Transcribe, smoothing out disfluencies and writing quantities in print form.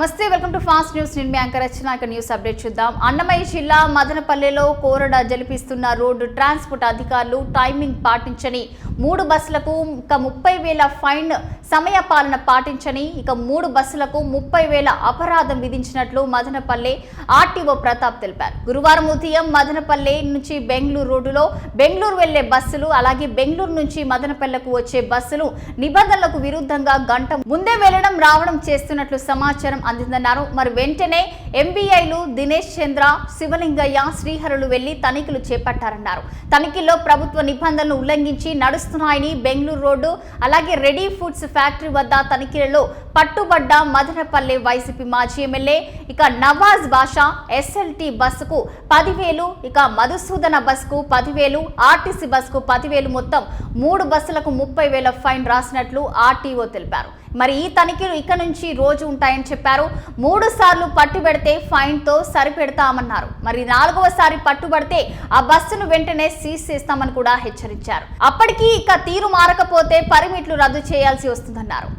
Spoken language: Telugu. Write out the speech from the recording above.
నమస్తే, వెల్కమ్ టు ఫాస్ట్ న్యూస్. నేను మీ యాంకర్ రచన. న్యూస్ అప్డేట్ చూద్దాం. అన్నమయ్య జిల్లా మదనపల్లెలో కోరడ జలిపిస్తున్న రోడ్డు ట్రాన్స్పోర్ట్ అధికారులు టైమింగ్ పాటించని 3 బస్సులకు 30,000 ఫైన్, సమయ పాలన పాటించని 3 బస్సులకు 30,000 అపరాధం విధించినట్లు మదనపల్లె ఆర్టీఓ ప్రతాప్ తెలిపారు. గురువారం ఉదయం మదనపల్లె నుంచి బెంగళూరు రోడ్డులో బెంగళూరు వెళ్లే బస్సులు, అలాగే బెంగళూరు నుంచి మదనపల్లెకు వచ్చే బస్సులు నిబంధనలకు విరుద్ధంగా గంట ముందే వెళ్లడం రావడం చేస్తున్నట్లు సమాచారం అందిందన్నారు. మరి వెంటనే ఎంబీఐలు దినేష్ చంద్ర, శివలింగయ్య, శ్రీహరులు వెళ్లి తనిఖీలు చేపట్టారన్నారు. తనిఖీల్లో ప్రభుత్వ నిబంధనలు ఉల్లంఘించి నడుస్తున్నాయని బెంగళూరు రోడ్డు, అలాగే రెడీ ఫుడ్స్ ఫ్యాక్టరీ వద్ద తనిఖీలలో పట్టుబడ్డ మదనపల్లె వైసీపీ మాజీ ఎమ్మెల్యే నవాజ్ బాషా ఎస్ఎల్టీ బస్సుకు 10,000, మధుసూదన బస్సుకు 10,000, ఆర్టీసీ బస్సుకు 10,000, మొత్తం 3 బస్సులకు 30,000 ఫైన్ రాసినట్లు ఆర్టీఓ తెలిపారు. మరి ఈ తనిఖీలు ఇక నుంచి రోజు ఉంటాయని చెప్పారు. 3 సార్లు పట్టుబడితే ఫైన్ తో సరిపెడతామన్నారు. మరి 4వ సారి పట్టుబడితే ఆ బస్సును వెంటనే సీజ్ చేస్తామని కూడా హెచ్చరించారు. అప్పటికీ తీరు మారకపోతే పర్మిట్లు రద్దు చేయాల్సి వస్తుందన్నారు.